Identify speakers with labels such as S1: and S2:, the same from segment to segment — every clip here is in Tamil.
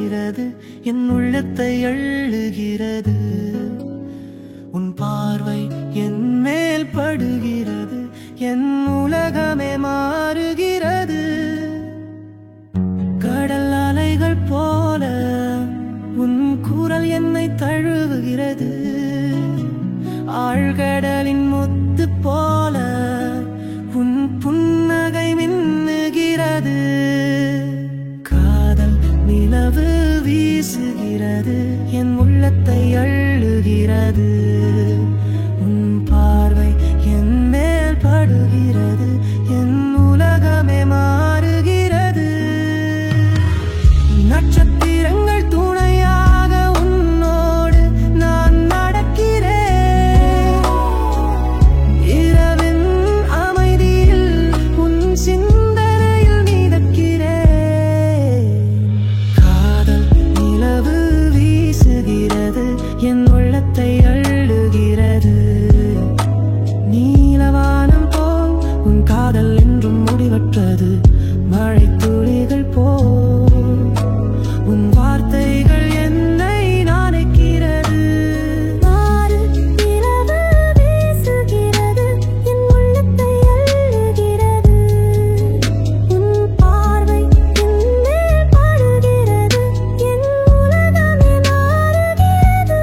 S1: படுகிறது, என் உள்ளத்தை அள்ளுகிறது. உன் பார்வை என் மேல் படுகிறது, என் உலகமே மாறுகிறது. கடல் அலைகள் போல உன் குரல் என்னை தழுவுகிறது. ஆழ்கடலின் முத்து போல உன் புன்னகை மின்னுகிறது. காதல் நிலவு வீசுகிறது, என் உள்ளத்தை அள்ளுகிறது. உன் பார்வை என் மேல் படுகிறது, என் உலகமே மாறுகிறது. நட்சத்திரங்கள் துணையாக உன்னோடு நான் நடக்கிறேன். இரவின் அமைதியில் உன் சிந்தனையில் மிதக்கிறேன். காதல் நிலவு வீசுகிறது, என் உள்ளத்தை அள்ளுகிறது. நீலவானம் போல் உன் காதல் என்றும் முடிவற்றது. மழை துளிகள் போல் உன் வார்த்தைகள் என்னை நனைக்கிறது.
S2: நிலவு வீசுகிறது, என் உள்ளத்தை அள்ளுகிறது. உன் பார்வை என் மேல் படுகிறது, என் உலகமே மாறுகிறது.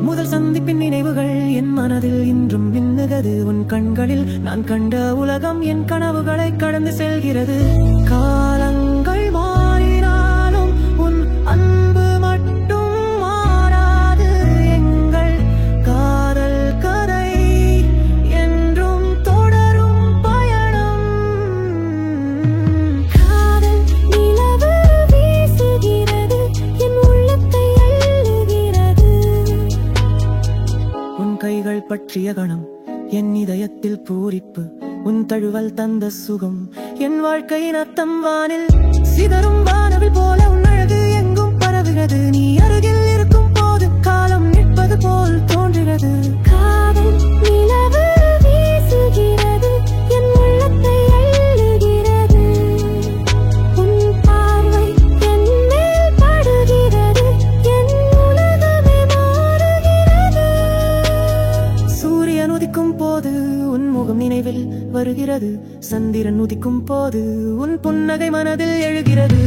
S1: முதல் சந்திப்பின் நினைவுகள் என் மனதில் இன்றும் மின்னுகிறது. உன் கண்களில் நான் கண்ட உலகம் என் கனவுகளை கடந்து செல்கிறது. காலங்கள் மாறினாலும் உன் அன்பு மட்டும் மாறாது. எங்கள் காதல் கதை என்றும் தொடரும் பயணம்.
S2: காதல் நிலவு வீசுகிறது, என் உள்ளத்தை அள்ளுகிறது.
S1: உன் கைகள் பற்றிய கணம் என் இதயத்தில் பூரிப்பு. உன் தழுவல் தந்த சுகம் என் வாழ்க்கையின் அர்த்தம். வானில் சிதறும் வானவில் போல உன் அழகு எங்கும் பரவுகிறது. நீ அருகில் இருக்கும் போது காலம் நிற்பது போல் தோன்றுகிறது.
S2: காதல் நிலவு வீசுகிறது, என் உள்ளத்தை அள்ளுகிறது. உன் பார்வை என் மேல் படுகிறது, என் உலகமே மாறுகிறது.
S1: சூரியன் உதிக்கும் போது உன் முகம் நினைவில் வருகிறது. சந்திரன் உதிக்கும் போது உன் புன்னகை மனதில் எழுகிறது.